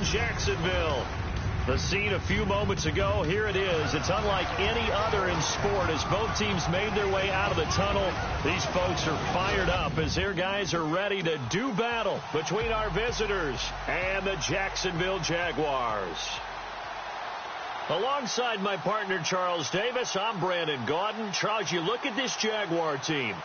in Jacksonville. The scene a few moments ago, here it is. It's unlike any other in sport as both teams made their way out of the tunnel. These folks are fired up as their guys are ready to do battle between our visitors and the Jacksonville Jaguars. Alongside my partner, Charles Davis, I'm Brandon Gaudin. Charles, you look at this Jaguar team.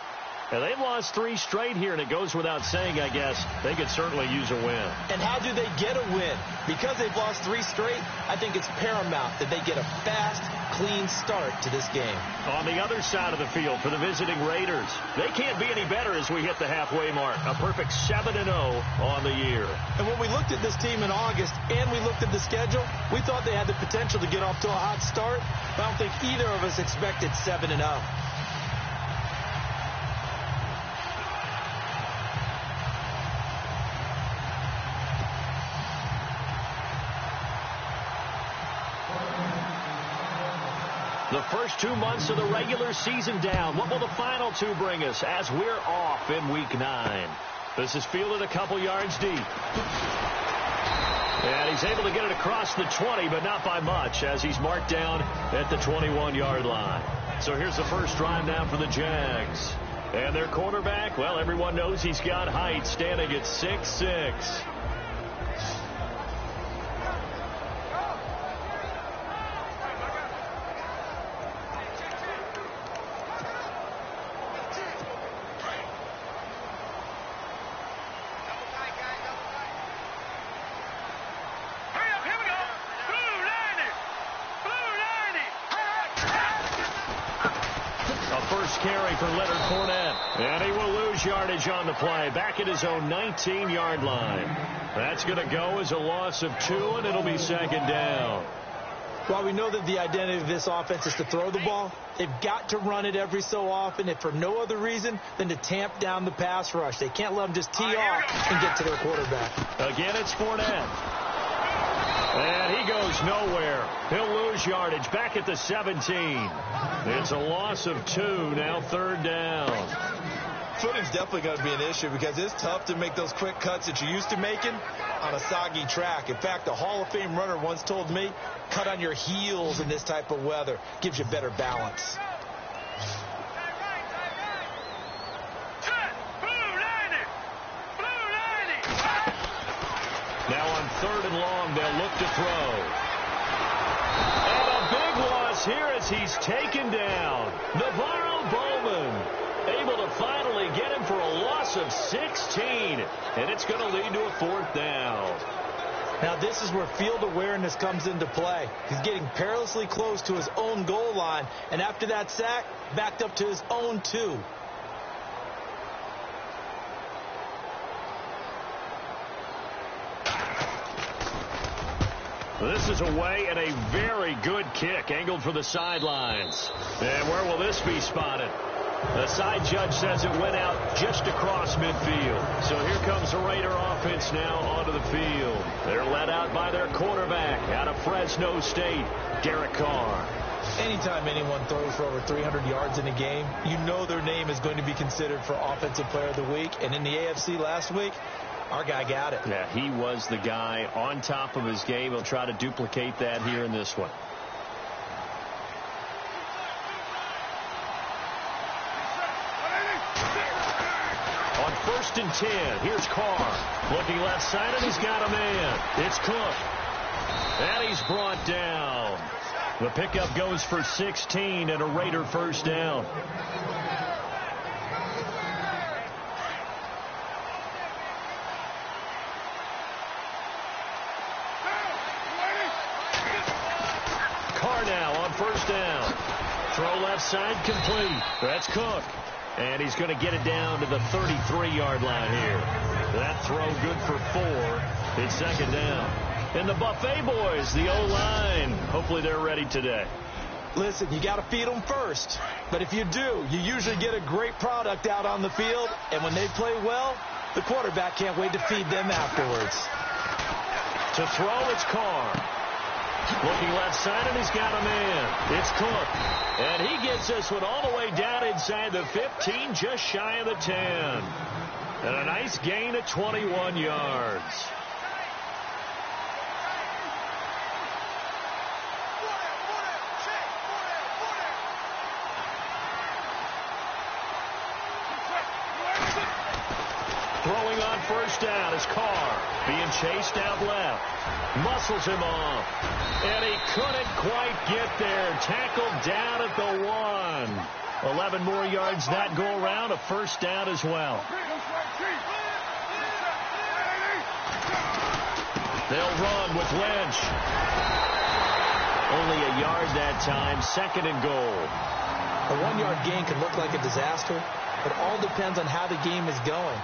Now, they've lost 3 straight here, and it goes without saying, I guess, they could certainly use a win. And how do they get a win? Because they've lost 3 straight, I think it's paramount that they get a fast, clean start to this game. On the other side of the field for the visiting Raiders, they can't be any better as we hit the halfway mark. A perfect 7-0 on the year. And when we looked at this team in August and we looked at the schedule, we thought they had the potential to get off to a hot start. But I don't think either of us expected 7-0. The first 2 months of the regular season down. What will the final 2 bring us as we're off in Week 9? This is fielded a couple yards deep. And he's able to get it across the 20, but not by much as he's marked down at the 21-yard line. So here's the first drive now for the Jags. And their quarterback, well, everyone knows he's got height, standing at 6'6". Carry for Leonard Fournette. And he will lose yardage on the play. Back at his own 19-yard line. That's going to go as a loss of 2, and it'll be 2nd down. While we know that the identity of this offense is to throw the ball, they've got to run it every so often, if for no other reason than to tamp down the pass rush. They can't let them just tee off and get to their quarterback. Again, it's Fournette. And he goes nowhere. He'll lose yardage back at the 17. It's a loss of 2, now 3rd down. Footing's definitely going to be an issue because it's tough to make those quick cuts that you're used to making on a soggy track. In fact, a Hall of Fame runner once told me, cut on your heels in this type of weather. Gives you better balance. Now on 3rd and long, they'll look to throw. And a big loss here as he's taken down. Navarro Bowman able to finally get him for a loss of 16. And it's going to lead to a 4th down. Now this is where field awareness comes into play. He's getting perilously close to his own goal line. And after that sack, backed up to his own 2. This is away and a very good kick angled for the sidelines. And where will this be spotted? The side judge says it went out just across midfield. So here comes the Raider offense now onto the field. They're led out by their quarterback out of Fresno State, Derek Carr. Anytime anyone throws for over 300 yards in a game, you know their name is going to be considered for Offensive Player of the Week. And in the AFC last week, our guy got it. Yeah, he was the guy on top of his game. He'll try to duplicate that here in this one. On 1st and 10, here's Carr. Looking left side, and he's got a man. It's Cook. And he's brought down. The pickup goes for 16 and a Raider 1st down. Now on 1st down. Throw left side complete. That's Cook. And he's going to get it down to the 33-yard line here. That throw good for 4. It's 2nd down. And the Buffet boys, the O-line, hopefully they're ready today. Listen, you got to feed them first. But if you do, you usually get a great product out on the field. And when they play well, the quarterback can't wait to feed them afterwards. To throw, it's Carr. Looking left side, and he's got a man. It's Cook. And he gets this one all the way down inside the 15, just shy of the 10. And a nice gain of 21 yards. on first down as Carr being chased out left. Muscles him off. And he couldn't quite get there. Tackled down at the 1. 11 more yards that go around. A first down as well. They'll run with Lynch. Only a yard that time. 2nd and goal. A 1-yard gain can look like a disaster. It all depends on how the game is going.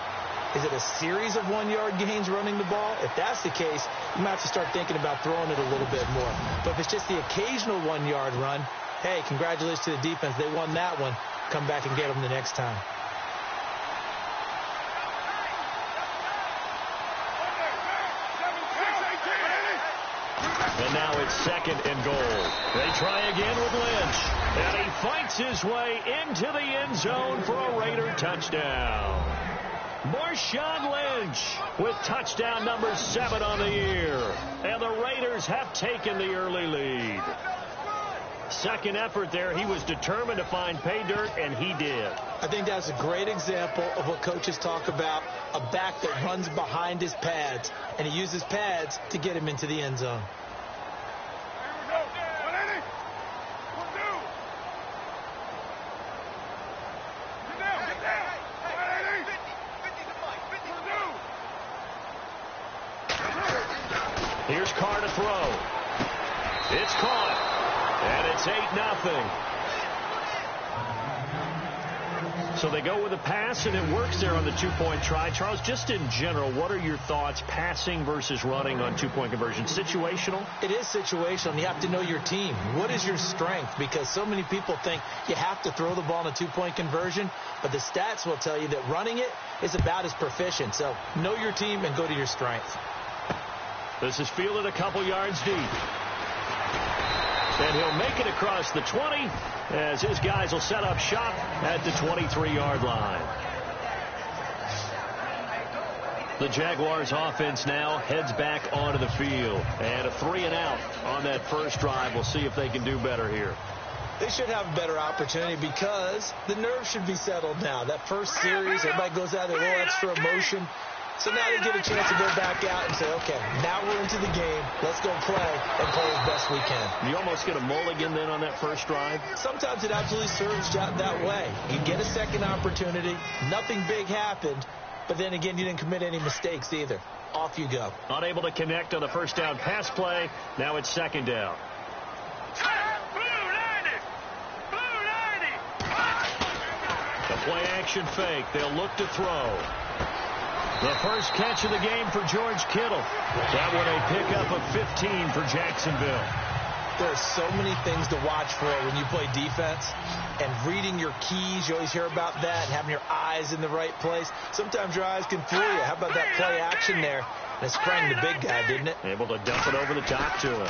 Is it a series of 1-yard gains running the ball? If that's the case, you might have to start thinking about throwing it a little bit more. But if it's just the occasional 1-yard run, hey, congratulations to the defense. They won that one. Come back and get them the next time. And now it's 2nd and goal. They try again with Lynch. And he fights his way into the end zone for a Raider touchdown. Marshawn Lynch with touchdown number 7 on the year. And the Raiders have taken the early lead. Second effort there. He was determined to find pay dirt, and he did. I think that's a great example of what coaches talk about, a back that runs behind his pads, and he uses pads to get him into the end zone. Here's Carr to throw. It's caught. And it's 8-0. So they go with a pass, and it works there on the 2-point try. Charles, just in general, what are your thoughts passing versus running on 2-point conversion? Situational? It is situational. You have to know your team. What is your strength? Because so many people think you have to throw the ball in a 2-point conversion, but the stats will tell you that running it is about as proficient. So know your team and go to your strength. This is fielded a couple yards deep. And he'll make it across the 20 as his guys will set up shop at the 23-yard line. The Jaguars offense now heads back onto the field. And a 3-and-out on that first drive. We'll see if they can do better here. They should have a better opportunity because the nerves should be settled now. That first series, everybody goes out there, a little extra emotion. So now they get a chance to go back out and say, okay, now we're into the game. Let's go play and play as best we can. You almost get a mulligan then on that first drive? Sometimes it absolutely serves that way. You get a second opportunity. Nothing big happened. But then again, you didn't commit any mistakes either. Off you go. Unable to connect on the first down pass play. Now it's 2nd down. The play action fake. They'll look to throw. The first catch of the game for George Kittle. That one a pickup of 15 for Jacksonville. There are so many things to watch for when you play defense. And reading your keys, you always hear about that. And having your eyes in the right place. Sometimes your eyes can fool you. How about that play action there? And it sprang the big guy, didn't it? Able to dump it over the top to him.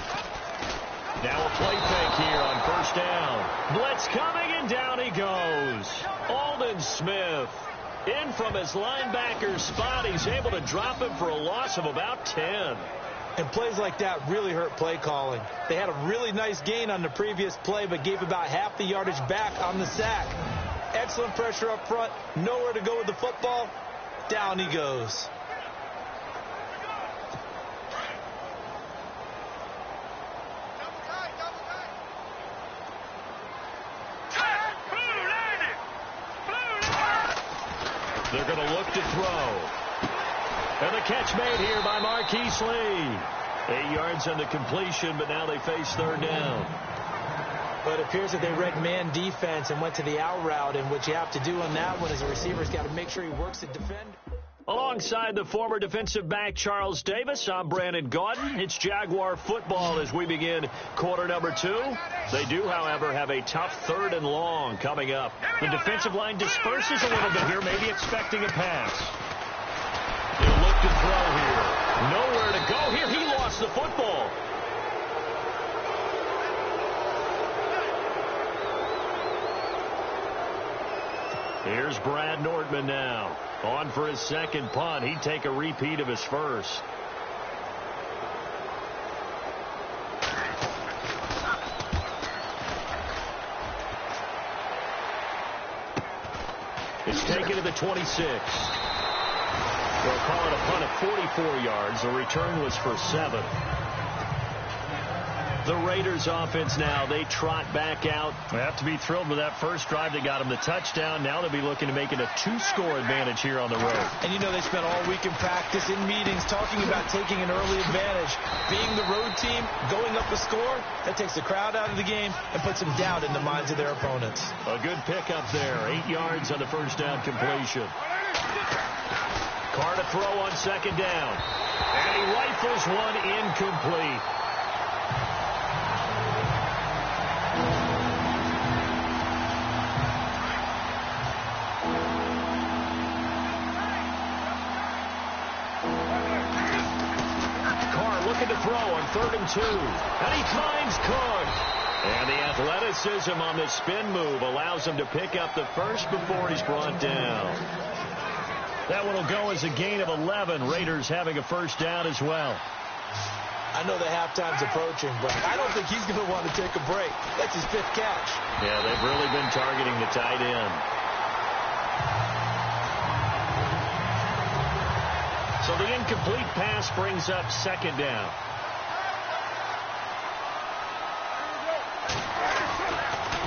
Now a play fake here on first down. Blitz coming, and down he goes. Aldon Smith. In from his linebacker spot, he's able to drop him for a loss of about 10. And plays like that really hurt play calling. They had a really nice gain on the previous play, but gave about half the yardage back on the sack. Excellent pressure up front. Nowhere to go with the football. Down he goes. They're going to look to throw. And the catch made here by Marquise Lee. 8 yards on the completion, but now they face 3rd down. But it appears that they read man defense and went to the out route, and what you have to do on that one is the receiver's got to make sure he works the defender. Alongside the former defensive back Charles Davis, I'm Brandon Gaudin. It's Jaguar football as we begin quarter number 2. They do, however, have a tough 3rd and long coming up. The defensive line disperses a little bit here, maybe expecting a pass. They'll look to throw here. Nowhere to go here. He lost the football. Here's Brad Nordman now. On for his second punt. He'd take a repeat of his first. It's taken to the 26. They'll call it a punt at 44 yards. The return was for 7. The Raiders offense now, they trot back out. They have to be thrilled with that first drive that got them the touchdown. Now they'll be looking to make it a 2-score advantage here on the road. And you know they spent all week in practice, in meetings, talking about taking an early advantage. Being the road team, going up a score, that takes the crowd out of the game and puts some doubt in the minds of their opponents. A good pickup there. 8 yards on the first down completion. Carr to throw on second down. And he rifles one incomplete. To throw on 3rd and 2. And he finds Cook. And the athleticism on the spin move allows him to pick up the first before he's brought down. That one will go as a gain of 11. Raiders having a first down as well. I know the halftime's approaching, but I don't think he's going to want to take a break. That's his 5th catch. Yeah, they've really been targeting the tight end. So the incomplete pass brings up second down.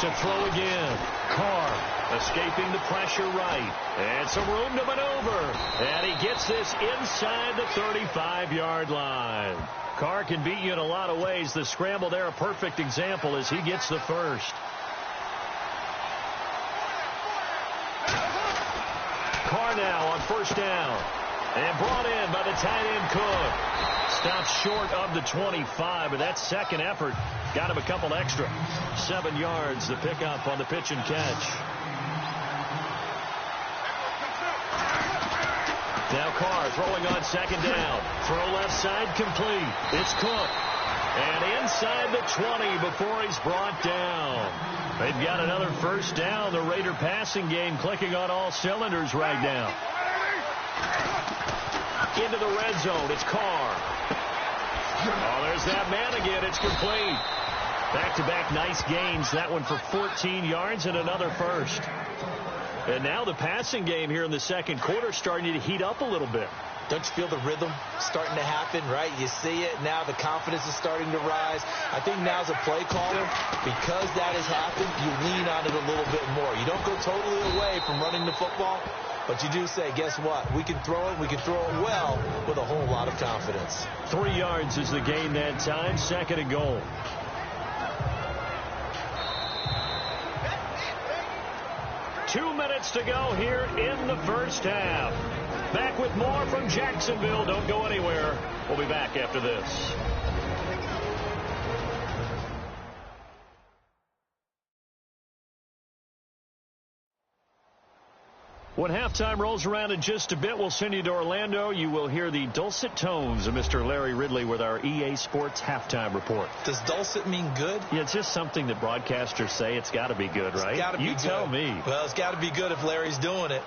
To throw again. Carr escaping the pressure right. And some room to maneuver. And he gets this inside the 35-yard line. Carr can beat you in a lot of ways. The scramble there, a perfect example as he gets the first. Carr now on first down. And brought in by the tight end Cook. Stops short of the 25, but that second effort got him a couple extra. 7 yards, the pickup on the pitch and catch. Now Carr throwing on second down. Throw left side complete. It's Cook. And inside the 20 before he's brought down. They've got another first down. The Raider passing game clicking on all cylinders right now. Into the red zone. It's Carr. Oh, there's that man again. It's complete. Back-to-back nice gains. That one for 14 yards and another first. And now the passing game here in the second quarter starting to heat up a little bit. Don't you feel the rhythm starting to happen, right? You see it. Now the confidence is starting to rise. I think now as a play caller, because that has happened, you lean on it a little bit more. You don't go totally away from running the football, but you do say, guess what? We can throw it. We can throw it well with a whole lot of confidence. 3 yards is the gain that time. 2nd and goal. Two minutes to go here in the first half. Back with more from Jacksonville. Don't go anywhere. We'll be back after this. When halftime rolls around in just a bit, we'll send you to Orlando. You will hear the dulcet tones of Mr. Larry Ridley with our EA Sports halftime report. Does dulcet mean good? Yeah, it's just something that broadcasters say. It's got to be good, right? It's got to be good. You tell me. Well, it's got to be good if Larry's doing it.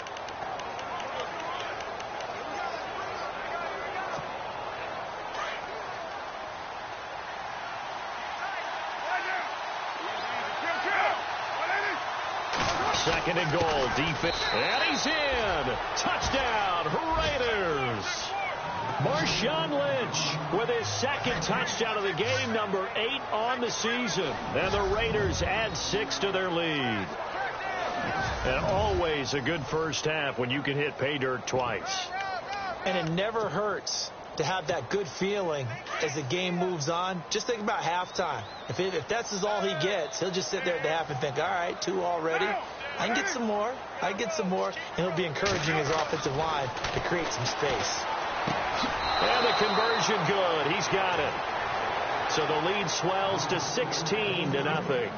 Second and goal, defense, and he's in. Touchdown, Raiders. Marshawn Lynch with his second touchdown of the game, number 8 on the season. And the Raiders add 6 to their lead. And always a good first half when you can hit pay dirt twice. And it never hurts to have that good feeling as the game moves on. Just think about halftime. If that's all he gets, he'll just sit there at the half and think, all right, 2 already. I can get some more. I can get some more. And he'll be encouraging his offensive line to create some space. And the conversion good. He's got it. So the lead swells to 16-0.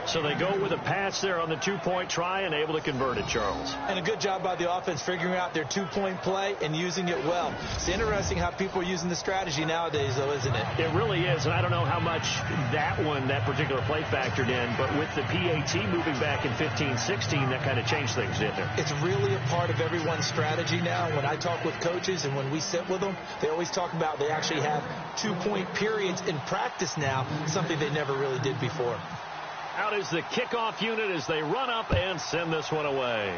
So they go with a pass there on the 2-point try and able to convert it, Charles. And a good job by the offense figuring out their 2-point play and using it well. It's interesting how people are using the strategy nowadays, though, isn't it? It really is, and I don't know how much that particular play factored in, but with the PAT moving back in 15-16, that kind of changed things, didn't it? It's really a part of everyone's strategy now. When I talk with coaches and when we sit with them, they always talk about they actually have 2-point periods in practice now, something they never really did before. Out is the kickoff unit as they run up and send this one away.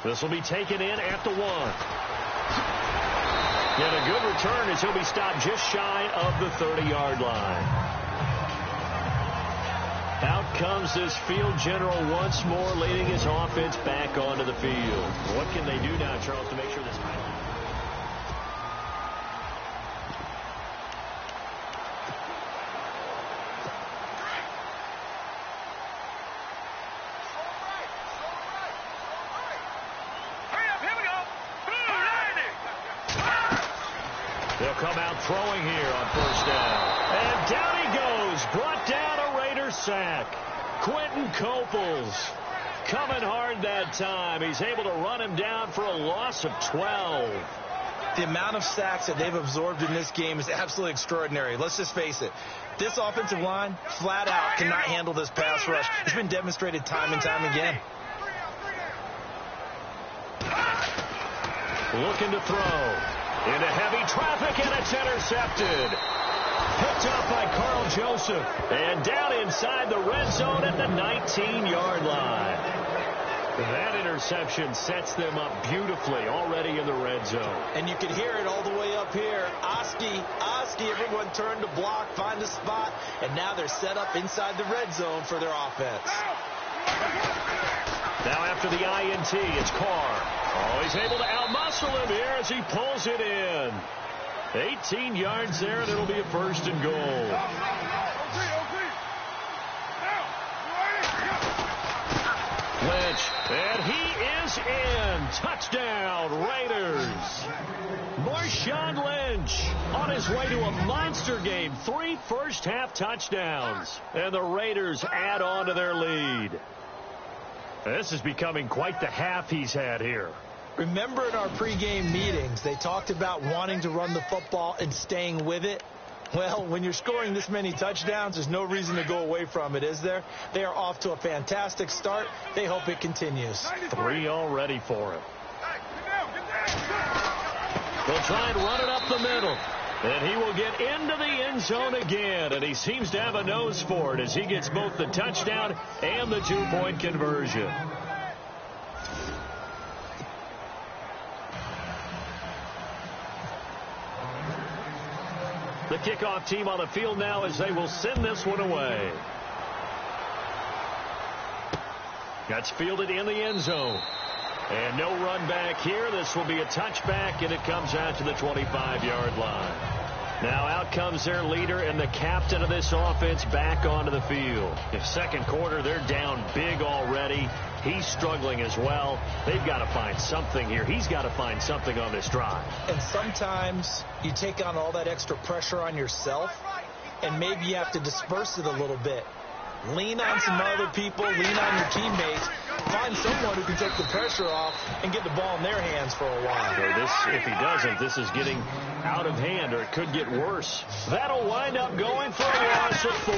This will be taken in at the 1. And a good return as he'll be stopped just shy of the 30-yard line. Out comes this field general once more, leading his offense back onto the field. What can they do now, Charles, to make sure this time? They'll come out throwing here on first down. And down he goes. Brought down a Raider sack. Quentin Coples coming hard that time. He's able to run him down for a loss of 12. The amount of sacks that they've absorbed in this game is absolutely extraordinary. Let's just face it. This offensive line, flat out, cannot handle this pass rush. It's been demonstrated time and time again. Looking to throw. Into heavy traffic, and it's intercepted. Picked up by Carl Joseph. And down inside the red zone at the 19-yard line. That interception sets them up beautifully already in the red zone. And you can hear it all the way up here. Oski, everyone turned to block, find a spot, and now they're set up inside the red zone for their offense. Now after the INT, it's Carr. Oh, he's able to outmuscle him here as he pulls it in. 18 yards there, and it'll be a first and goal. Lynch, and he is in. Touchdown, Raiders. Marshawn Lynch on his way to a monster game. 3 first-half touchdowns, and the Raiders add on to their lead. This is becoming quite the half he's had here. Remember in our pregame meetings, they talked about wanting to run the football and staying with it? Well, when you're scoring this many touchdowns, there's no reason to go away from it, is there? They are off to a fantastic start. They hope it continues. 3 already for him. They'll try and run it up the middle. And he will get into the end zone again. And he seems to have a nose for it as he gets both the touchdown and the 2-point conversion. The kickoff team on the field now as they will send this one away. That's fielded in the end zone. And no run back here. This will be a touchback, and it comes out to the 25-yard line. Now out comes their leader and the captain of this offense back onto the field. If second quarter, they're down big already. He's struggling as well. They've got to find something here. He's got to find something on this drive. And sometimes you take on all that extra pressure on yourself, and maybe you have to disperse it a little bit. Lean on some other people, lean on your teammates, find someone who can take the pressure off and get the ball in their hands for a while. So if he doesn't, this is getting out of hand, or it could get worse. That'll wind up going for a loss of 4.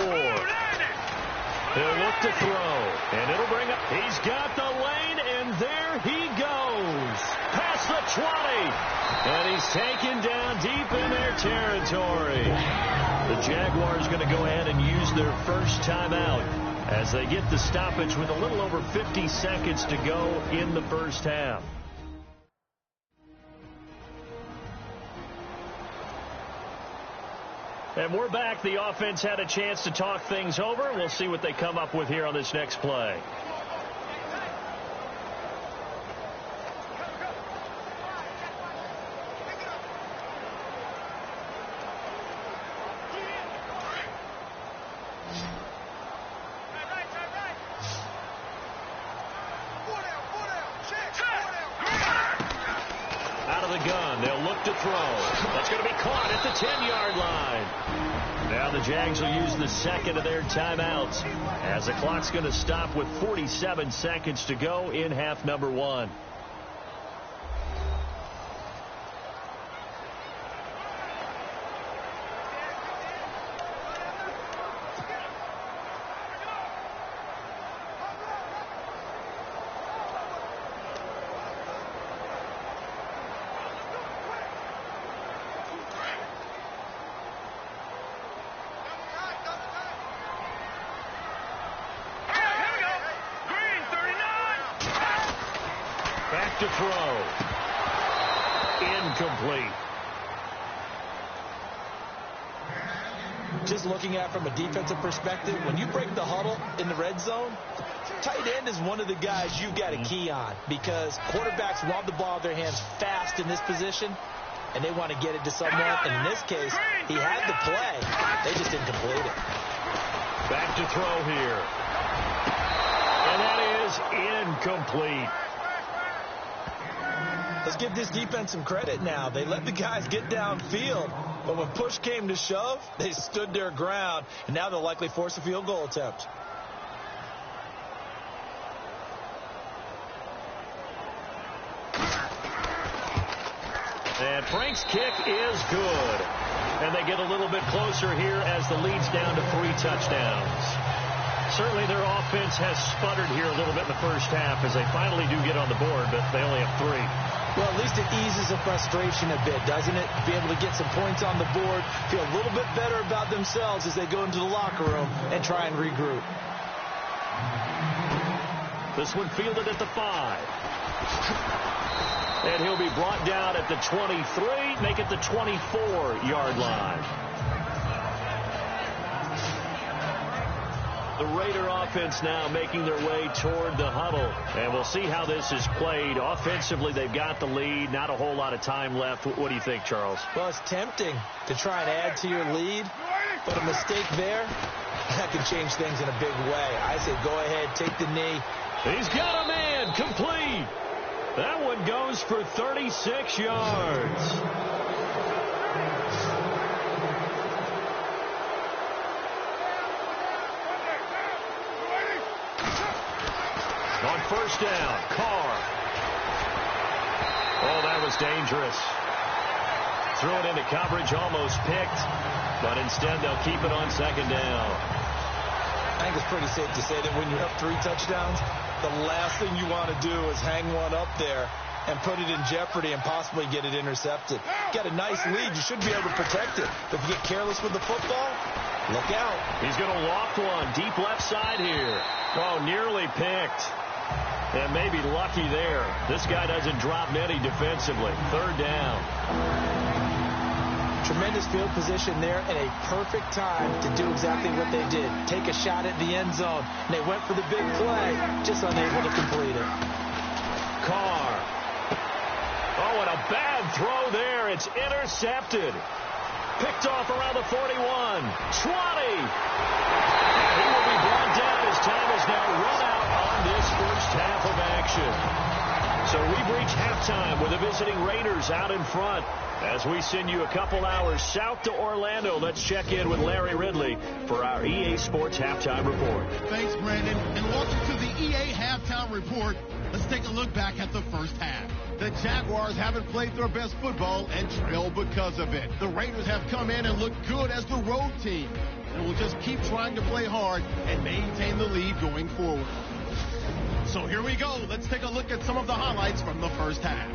He'll look to throw, and it'll bring up. He's got the lane, and there he goes. Past the 20, and he's taken down deep in their territory. The Jaguars going to go ahead and use their first timeout as they get the stoppage with a little over 50 seconds to go in the first half. And we're back. The offense had a chance to talk things over. We'll see what they come up with here on this next play. Out of the gun, they'll look to throw. That's going to be caught at the 10-yard line. Now the Jags will use the second of their timeouts as the clock's going to stop with 47 seconds to go in half number 1. throw. Incomplete. Just looking at it from a defensive perspective, when you break the huddle in the red zone, tight end is one of the guys you've got to key on because quarterbacks want the ball in their hands fast in this position, and they want to get it to someone. And in this case, he had the play. They just didn't complete it. Back to throw here. And that is incomplete. Let's give this defense some credit now. They let the guys get downfield, but when push came to shove, they stood their ground, and now they'll likely force a field goal attempt. And Frank's kick is good. And they get a little bit closer here as the lead's down to 3 touchdowns. Certainly their offense has sputtered here a little bit in the first half as they finally do get on the board, but they only have 3. Well, at least it eases the frustration a bit, doesn't it? Be able to get some points on the board, feel a little bit better about themselves as they go into the locker room and try and regroup. This one fielded at the 5. And he'll be brought down at the 23, make it the 24-yard line. The Raider offense now making their way toward the huddle. And we'll see how this is played. Offensively, they've got the lead. Not a whole lot of time left. What do you think, Charles? Well, it's tempting to try and add to your lead. But a mistake there, that can change things in a big way. I say go ahead, take the knee. He's got a man, complete. That one goes for 36 yards. On first down, Carr. Oh, that was dangerous. Threw it into coverage, almost picked, but instead they'll keep it on second down. I think it's pretty safe to say that when you're up 3 touchdowns, the last thing you want to do is hang one up there and put it in jeopardy and possibly get it intercepted. Got a nice lead. You should be able to protect it. But if you get careless with the football, look out. He's going to loft one deep left side here. Oh, nearly picked. And maybe lucky there. This guy doesn't drop many defensively. Third down. Tremendous field position there and a perfect time to do exactly what they did. Take a shot at the end zone. And they went for the big play, just unable to complete it. Carr. Oh, and a bad throw there. It's intercepted. Picked off around the 41. 20. And he will be brought down as time is now run out on this first half of action. So we've reached halftime with the visiting Raiders out in front. As we send you a couple hours south to Orlando, let's check in with Larry Ridley for our EA Sports Halftime Report. Thanks, Brandon, and welcome to the EA Halftime Report. Let's take a look back at the first half. The Jaguars haven't played their best football and trail because of it. The Raiders have come in and looked good as the road team, and will just keep trying to play hard and maintain the lead going forward. So here we go. Let's take a look at some of the highlights from the first half.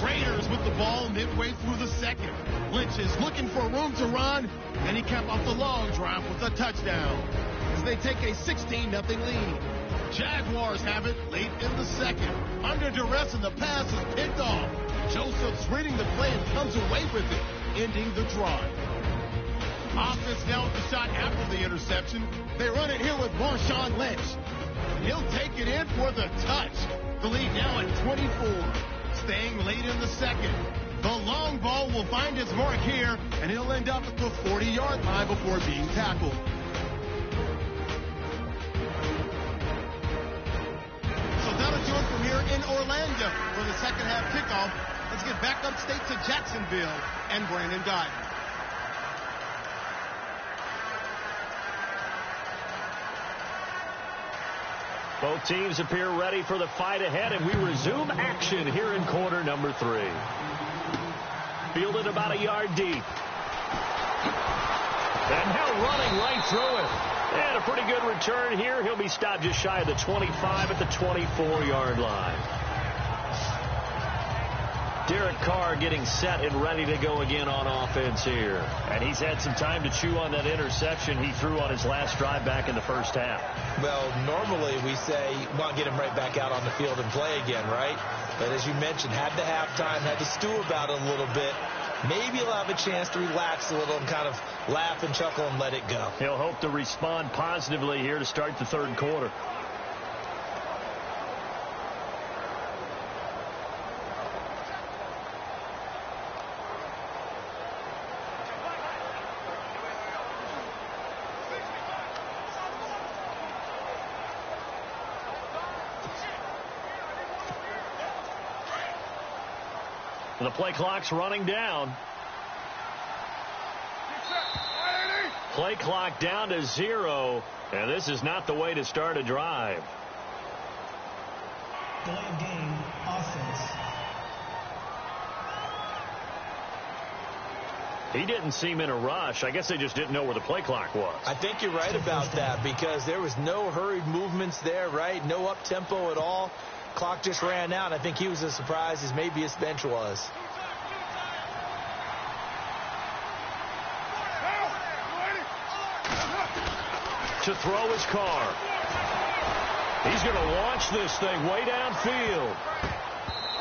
Raiders with the ball midway through the second. Lynch is looking for room to run, and he capped off the long drive with a touchdown as they take a 16-0 lead. Jaguars have it late in the second. Under duress, and the pass is picked off. Joseph's reading the play and comes away with it, ending the drive. Offense now with the shot after the interception. They run it here with Marshawn Lynch. He'll take it in for the touch. The lead now at 24. Staying late in the second. The long ball will find its mark here, and he'll end up at the 40-yard line before being tackled. So that'll do it from here in Orlando for the second half kickoff. Let's get back upstate to Jacksonville and Brandon Guyton. Both teams appear ready for the fight ahead, and we resume action here in quarter number 3. Fielded about a yard deep. And now running right through it. And a pretty good return here. He'll be stopped just shy of the 25 at the 24-yard line. Derek Carr getting set and ready to go again on offense here. And he's had some time to chew on that interception he threw on his last drive back in the first half. Well, normally we say, want to get him right back out on the field and play again, right? But as you mentioned, had the halftime, had to stew about it a little bit. Maybe he'll have a chance to relax a little and kind of laugh and chuckle and let it go. He'll hope to respond positively here to start the third quarter. The play clock's running down. Play clock down to 0, and this is not the way to start a drive. Delay of game, offense. He didn't seem in a rush. I guess they just didn't know where the play clock was. I think you're right about that because there was no hurried movements there, right? No up-tempo at all. Clock just ran out. I think he was as surprised as maybe his bench was. To throw his Carr. He's going to launch this thing way downfield.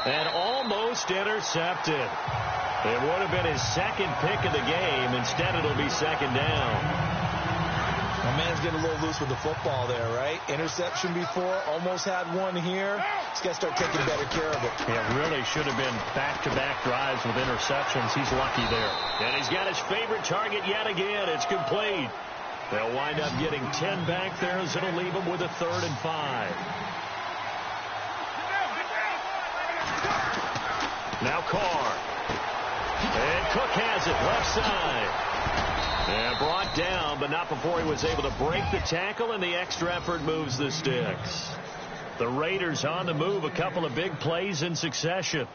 And almost intercepted. It would have been his second pick of the game. Instead, it'll be second down. My man's getting a little loose with the football there, right? Interception before, almost had one here. He's got to start taking better care of it. Yeah, really should have been back-to-back drives with interceptions. He's lucky there. And he's got his favorite target yet again. It's complete. They'll wind up getting 10 back there as it'll leave them with a 3rd and 5. Now Carr. And Cook has it left side. And brought down, but not before he was able to break the tackle, and the extra effort moves the sticks. The Raiders on the move, a couple of big plays in succession.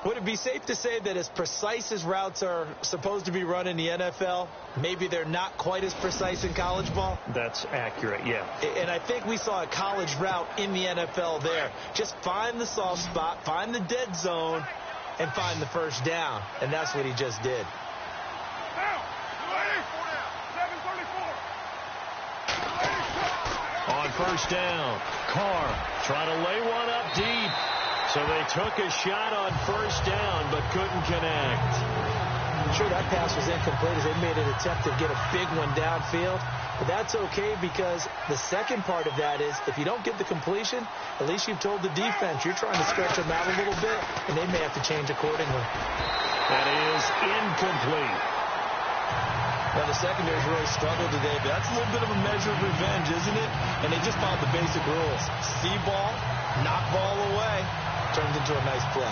Would it be safe to say that as precise as routes are supposed to be run in the NFL, maybe they're not quite as precise in college ball? That's accurate, yeah. And I think we saw a college route in the NFL there. Just find the soft spot, find the dead zone, and find the first down. And that's what he just did. On first down, Carr trying to lay one up deep. So they took a shot on first down, but couldn't connect. I'm sure that pass was incomplete as they made an attempt to get a big one downfield. But that's okay because the second part of that is if you don't get the completion, at least you've told the defense you're trying to stretch them out a little bit, and they may have to change accordingly. That is incomplete. Well, the secondary's really struggled today, but that's a little bit of a measure of revenge, isn't it? And they just followed the basic rules. See ball, knock ball away. Turns into a nice play.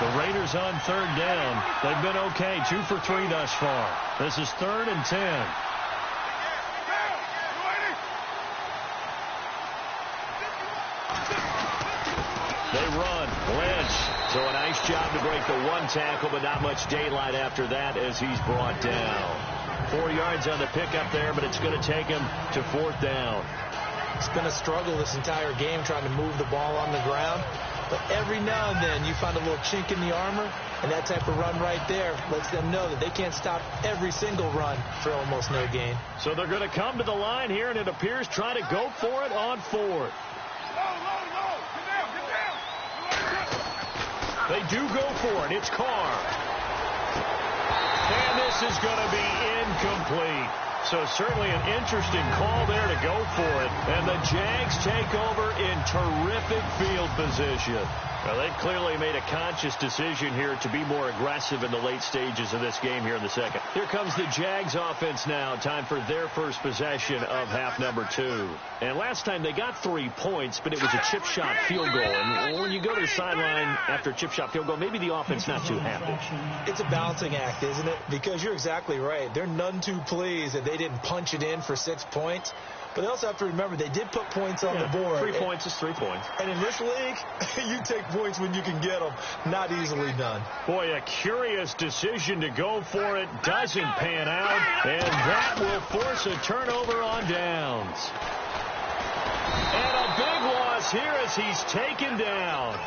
The Raiders on 3rd down. They've been okay, 2 for 3 thus far. This is 3rd and 10. They run. Lynch. So a nice job to break the one tackle, but not much daylight after that as he's brought down. 4 yards on the pickup there, but it's going to take him to 4th down. It's been a struggle this entire game trying to move the ball on the ground. But every now and then you find a little chink in the armor, and that type of run right there lets them know that they can't stop every single run for almost no gain. So they're going to come to the line here, and it appears try to go for it on 4th. They do go for it. It's Carr. And this is going to be incomplete. So certainly an interesting call there to go for it. And the Jags take over in terrific field position. Well, they've clearly made a conscious decision here to be more aggressive in the late stages of this game here in the second. Here comes the Jags offense now. Time for their first possession of half number 2. And last time they got 3 points, but it was a chip shot field goal. And when you go to the sideline after a chip shot field goal, maybe the offense not too happy. It's a balancing act, isn't it? Because you're exactly right. They're none too pleased that they didn't punch it in for 6 points. But they also have to remember they did put points on the board. 3 points is 3 points. And in this league, you take points when you can get them. Not easily done. Boy, a curious decision to go for it. Doesn't pan out. And that will force a turnover on downs. is here as he's taken down.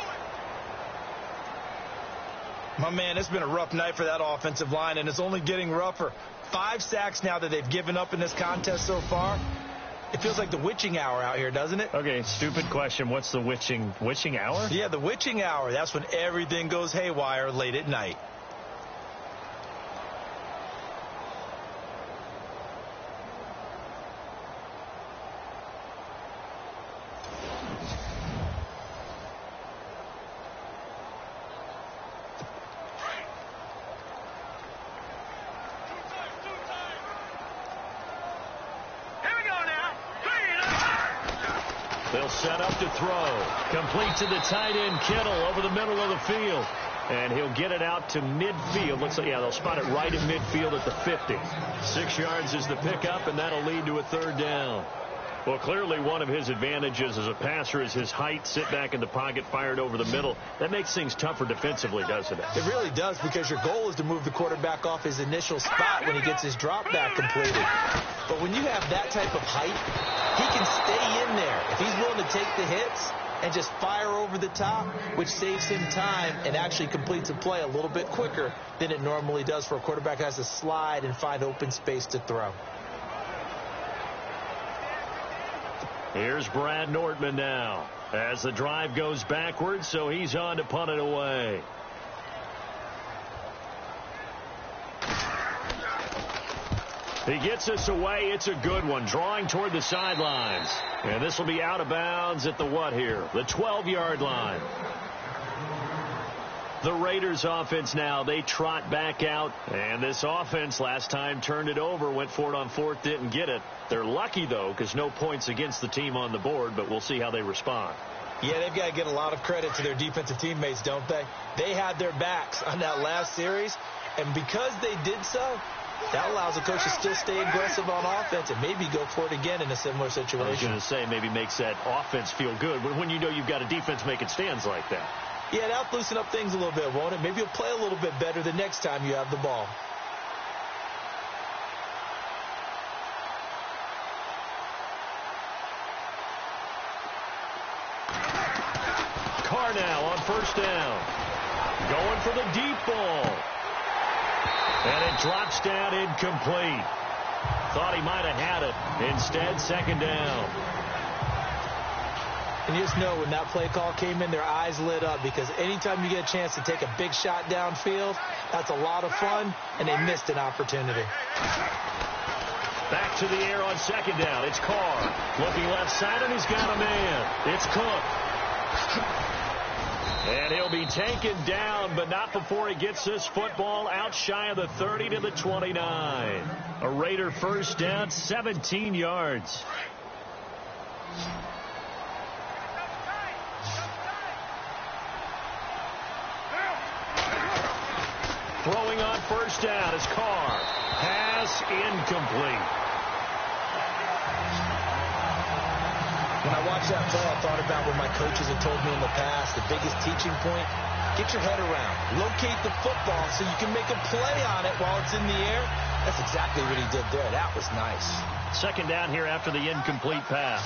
My man, it's been a rough night for that offensive line, and it's only getting rougher. 5 sacks now that they've given up in this contest so far. It feels like the witching hour out here, doesn't it? Okay, stupid question. What's the witching hour? Yeah, the witching hour. That's when everything goes haywire late at night. They'll set up to throw. Complete to the tight end, Kittle, over the middle of the field. And he'll get it out to midfield. Looks like, yeah, they'll spot it right in midfield at the 50. 6 yards is the pickup, and that'll lead to a 3rd down. Well, clearly one of his advantages as a passer is his height. Sit back in the pocket, fired over the middle. That makes things tougher defensively, doesn't it? It really does, because your goal is to move the quarterback off his initial spot when he gets his drop back completed. But when you have that type of height, he can stay in there. If he's willing to take the hits and just fire over the top, which saves him time and actually completes a play a little bit quicker than it normally does for a quarterback who has to slide and find open space to throw. Here's Brad Nortman now as the drive goes backwards, so he's on to punt it away. He gets us away. It's a good one, drawing toward the sidelines. And this will be out of bounds at the what here? The 12-yard line. The Raiders offense now, they trot back out. And this offense last time turned it over, went for it on 4th, didn't get it. They're lucky, though, because no points against the team on the board, but we'll see how they respond. Yeah, they've got to get a lot of credit to their defensive teammates, don't they? They had their backs on that last series, and because they did so, that allows the coach to still stay aggressive on offense and maybe go for it again in a similar situation. I was going to say, maybe makes that offense feel good when you know you've got a defense making stands like that. Yeah, that'll loosen up things a little bit, won't it? Maybe you'll play a little bit better the next time you have the ball. Carr now on 1st down. Going for the deep ball. And it drops down incomplete. Thought he might have had it. Instead, 2nd down. And you just know when that play call came in, their eyes lit up, because anytime you get a chance to take a big shot downfield, that's a lot of fun, and they missed an opportunity. Back to the air on 2nd down. It's Carr. Looking left side, and he's got a man. It's Cook. And he'll be taken down, but not before he gets this football out shy of the 30 to the 29. A Raider 1st down, 17 yards. Throwing on 1st down is Carr. Pass incomplete. When I watched that play, I thought about what my coaches had told me in the past. The biggest teaching point, get your head around. Locate the football so you can make a play on it while it's in the air. That's exactly what he did there. That was nice. 2nd down here after the incomplete pass.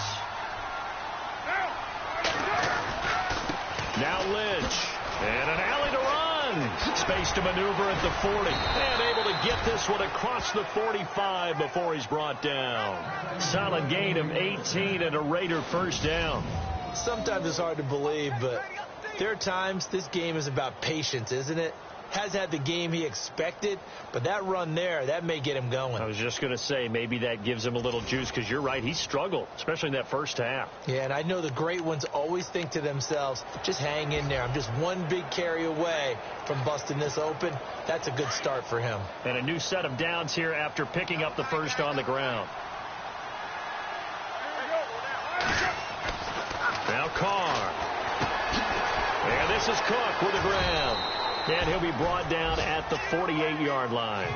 Now Lynch. And an alley to run. Space to maneuver at the 40. And able to get this one across the 45 before he's brought down. Solid gain of 18 and a Raider 1st down. Sometimes it's hard to believe, but there are times this game is about patience, isn't it? Has had the game he expected, but that run there, that may get him going. I was just going to say, maybe that gives him a little juice, because you're right, he struggled, especially in that 1st half. Yeah, and I know the great ones always think to themselves, just hang in there. I'm just one big carry away from busting this open. That's a good start for him. And a new set of downs here after picking up the 1st on the ground. Now Carr. And this is Cook with the ground. And he'll be brought down at the 48-yard line.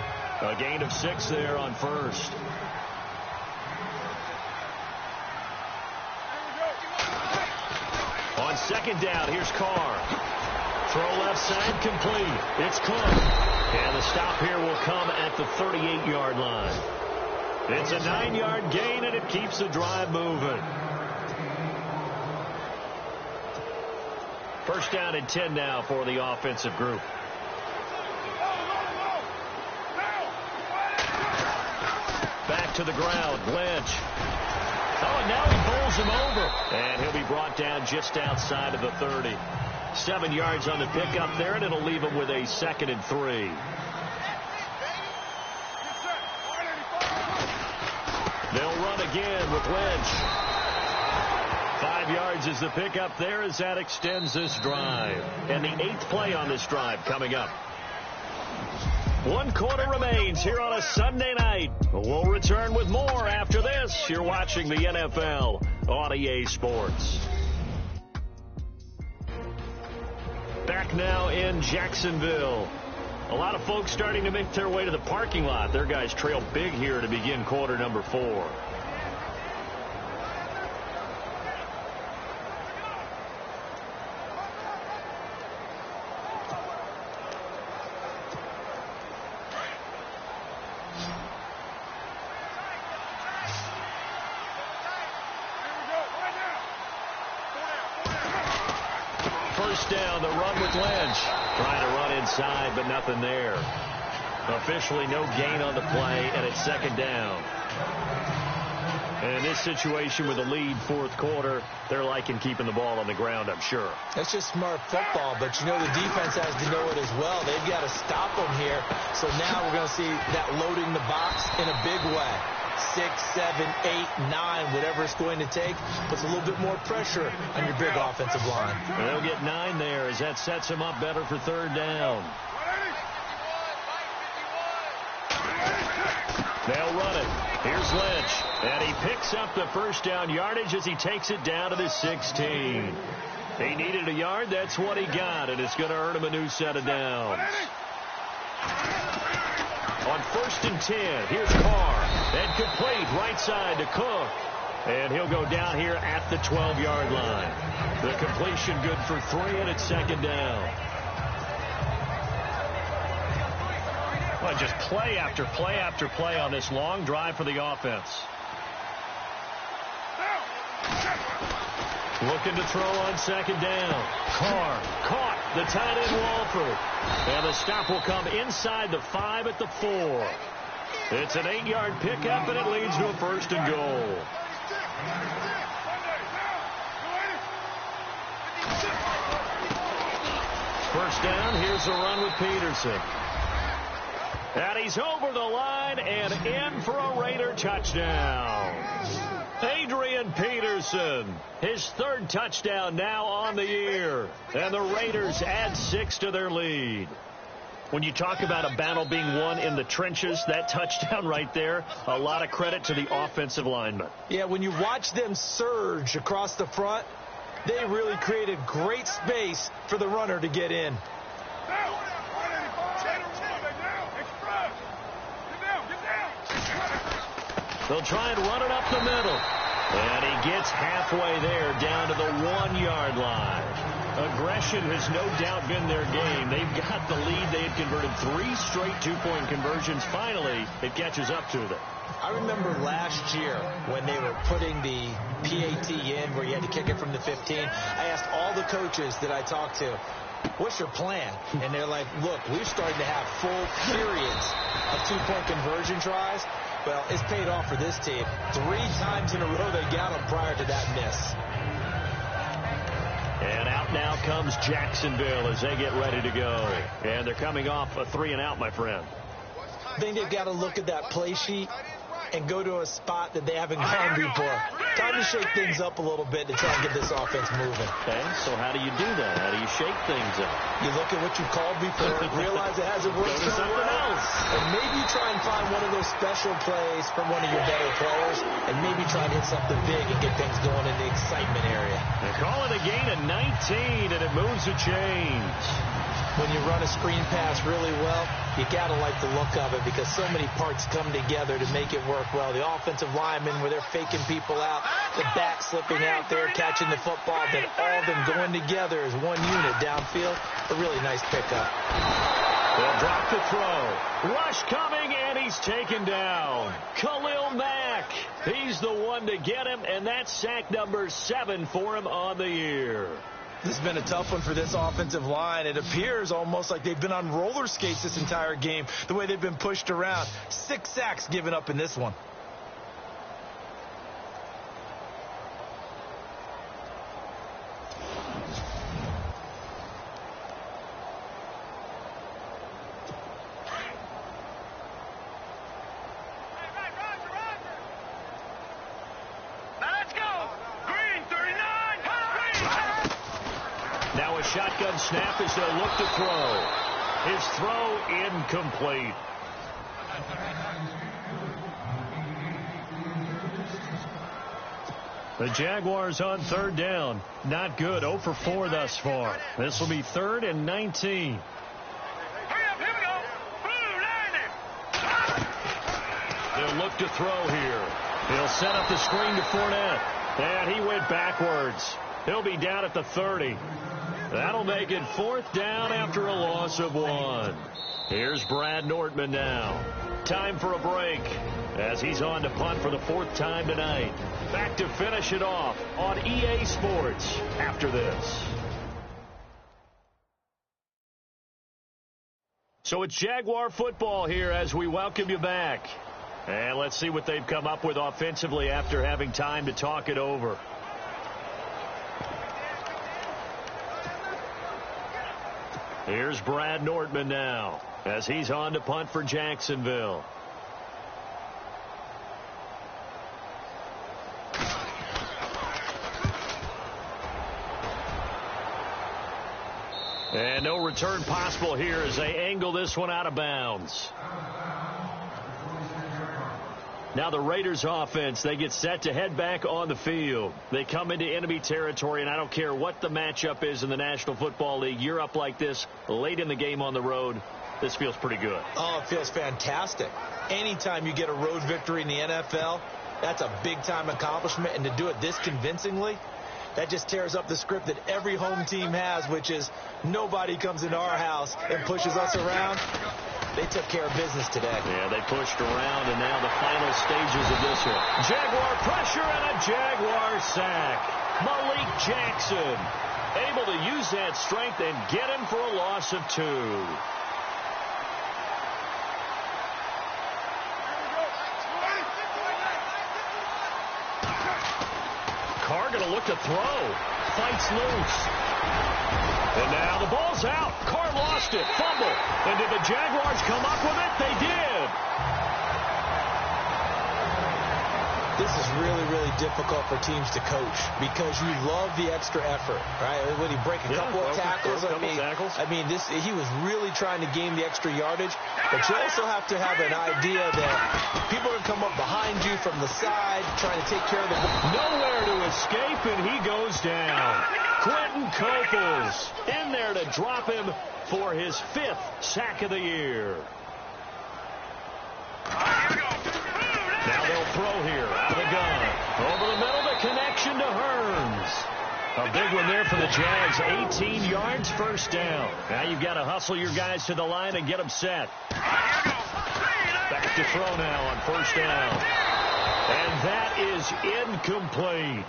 A gain of 6 there on 1st. On 2nd down, here's Carr. Throw left side, complete. It's Cook. And the stop here will come at the 38-yard line. It's a 9-yard gain, and it keeps the drive moving. First down and 10 now for the offensive group. Back to the ground, Lynch. Oh, and now he bowls him over. And he'll be brought down just outside of the 30. 7 yards on the pickup there, and it'll leave him with a 2nd and 3. They'll run again with Lynch. 5 yards is the pickup there as that extends this drive. And the 8th play on this drive coming up. 1 quarter remains here on a Sunday night. We'll return with more after this. You're watching the NFL on EA Sports. Back now in Jacksonville. A lot of folks starting to make their way to the parking lot. Their guys trail big here to begin quarter number 4. First down, the run with Lynch. Trying to run inside, but nothing there. Officially no gain on the play, and it's 2nd down. And in this situation with a lead 4th quarter, they're liking keeping the ball on the ground, I'm sure. That's just smart football, but you know the defense has to know it as well. They've got to stop them here. So now we're going to see that loading the box in a big way. 6, 7, 8, 9, whatever it's going to take, puts a little bit more pressure on your big offensive line. They'll get 9 there as that sets them up better for 3rd down. They'll run it. Here's Lynch. And he picks up the first down yardage as he takes it down to the 16. He needed a yard. That's what he got, and it's going to earn him a new set of downs. On 1st and 10, here's Carr. And complete right side to Cook. And he'll go down here at the 12-yard line. The completion good for 3, and it's 2nd down. Well, just play after play after play on this long drive for the offense. Looking to throw on 2nd down. Carr caught the tight end Walford. And the stop will come inside the 5 at the 4. It's an 8-yard pickup, and it leads to a 1st and goal. First down, here's a run with Peterson. And he's over the line and in for a Raider touchdown. Adrian Peterson, his 3rd touchdown now on the year. And the Raiders add 6 to their lead. When you talk about a battle being won in the trenches, that touchdown right there, a lot of credit to the offensive linemen. Yeah, when you watch them surge across the front, they really created great space for the runner to get in. They'll try and run it up the middle. And he gets halfway there down to the 1-yard line. Aggression has no doubt been their game. They've got the lead. They had converted 3 straight 2-point conversions. Finally, it catches up to them. I remember last year when they were putting the PAT in where you had to kick it from the 15. I asked all the coaches that I talked to, what's your plan? And they're like, look, we're starting to have full periods of 2-point conversion tries. Well, it's paid off for this team. 3 times in a row they got them prior to that miss. And out now comes Jacksonville as they get ready to go. And they're coming off a 3-and-out, my friend. I think they've got to look at that play sheet and go to a spot that they haven't gone before. Time to shake things up a little bit to try and get this offense moving. Okay, so how do you do that? How do you shake things up? You look at what you called before, realize it hasn't worked Go to something else. And maybe try and find one of those special plays from one of your better players, and maybe try and hit something big and get things going in the excitement area. They call it a gain of 19, and it moves the chains. When you run a screen pass really well, you got to like the look of it because so many parts come together to make it work well. The offensive linemen, where they're faking people out, the back slipping out there, catching the football, then all of them going together as one unit downfield. A really nice pickup. They'll drop the throw. Rush coming, and he's taken down. Khalil Mack. He's the one to get him, and that's sack number 7 for him on the year. This has been a tough one for this offensive line. It appears almost like they've been on roller skates this entire game, the way they've been pushed around. 6 sacks given up in this one. Now a shotgun snap as they'll look to throw. His throw incomplete. The Jaguars on third down. Not good. 0 for 4 thus far. This will be 3rd and 19. They'll look to throw here. He'll set up the screen to Fournette. And he went backwards. He'll be down at the 30. That'll make it 4th down after a loss of 1. Here's Brad Nortman now. Time for a break as he's on to punt for the 4th time tonight. Back to finish it off on EA Sports after this. So it's Jaguar football here as we welcome you back. And let's see what they've come up with offensively after having time to talk it over. Here's Brad Nortman now as he's on to punt for Jacksonville. And no return possible here as they angle this one out of bounds. Now the Raiders offense, they get set to head back on the field. They come into enemy territory, and I don't care what the matchup is in the National Football League. You're up like this late in the game on the road. This feels pretty good. Oh, it feels fantastic. Anytime you get a road victory in the NFL, that's a big-time accomplishment, and to do it this convincingly, that just tears up the script that every home team has, which is nobody comes into our house and pushes us around. They took care of business today. Yeah, they pushed around, and now the final stages of this one. Jaguar pressure and a Jaguar sack. Malik Jackson able to use that strength and get him for a loss of 2. Carr going to look to throw. Fights loose. And now the ball's out. Carr lost it. Fumble. And did the Jaguars come up with it? They did. This is really, really difficult for teams to coach because you love the extra effort, right? When you break a couple of tackles, I mean, he was really trying to gain the extra yardage, but you also have to have an idea that people are going to come up behind you from the side trying to take care of the ball. Nowhere to escape, and he goes down. Quentin Coples in there to drop him for his 5th sack of the year. Now they'll throw here out of the gun. Over the middle, the connection to Hearns. A big one there for the Jags. 18 yards, 1st down. Now you've got to hustle your guys to the line and get them set. Back to throw now on 1st down. And that is incomplete.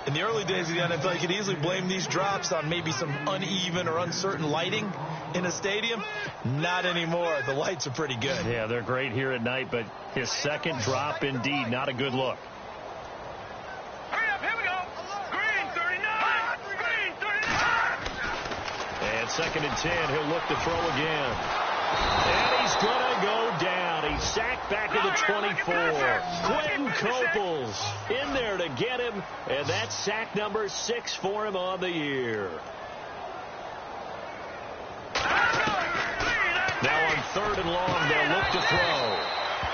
In the early days of the NFL, you could easily blame these drops on maybe some uneven or uncertain lighting in a stadium. Not anymore. The lights are pretty good. Yeah, they're great here at night, but his 2nd drop, indeed, not a good look. Hurry up, here we go. Green 39. Green 39. And 2nd and 10, he'll look to throw again. And he's going to go down. He's sacked back at the 24. Quentin Coples in there to get him, and that's sack number 6 for him on the year. Now on 3rd and long, they'll look to throw.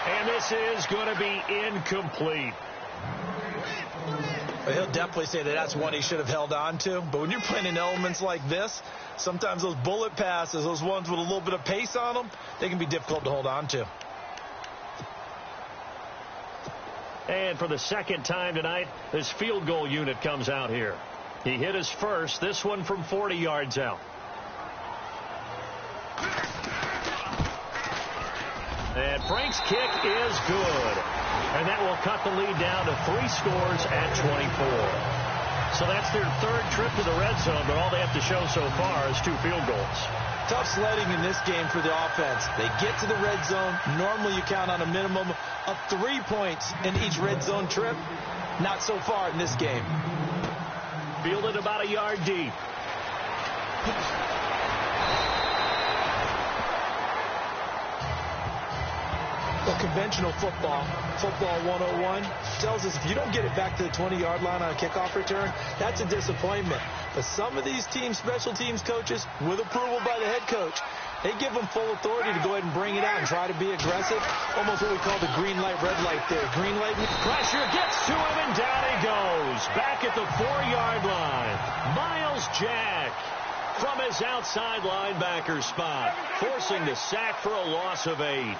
And this is going to be incomplete. Well, he'll definitely say that that's one he should have held on to. But when you're playing in elements like this, sometimes those bullet passes, those ones with a little bit of pace on them, they can be difficult to hold on to. And for the 2nd time tonight, this field goal unit comes out here. He hit his first, this one from 40 yards out. And Frank's kick is good. And that will cut the lead down to 3 scores at 24. So that's their third trip to the red zone, but all they have to show so far is 2 field goals. Tough sledding in this game for the offense. They get to the red zone. Normally you count on a minimum of 3 points in each red zone trip. Not so far in this game. Fielded about a yard deep. Well, conventional football 101, tells us if you don't get it back to the 20-yard line on a kickoff return, that's a disappointment. But some of these teams, special teams coaches, with approval by the head coach, they give them full authority to go ahead and bring it out and try to be aggressive. Almost what we call the green light, red light there. Green light. Pressure gets to him, and down he goes. Back at the 4-yard line. Miles Jack from his outside linebacker spot, forcing the sack for a loss of 8.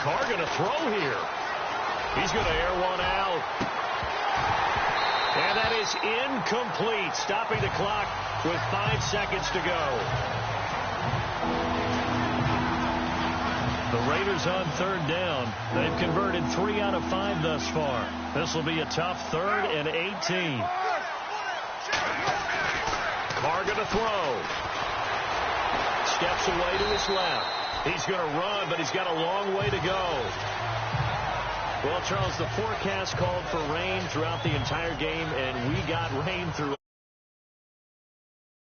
Carr going to throw here. He's going to air one out. And that is incomplete, stopping the clock with 5 seconds to go. The Raiders on 3rd down. They've converted 3 out of 5 thus far. This will be a tough 3rd and 18. Carr going to throw. Steps away to his left. He's going to run, but he's got a long way to go. Well, Charles, the forecast called for rain throughout the entire game, and we got rain through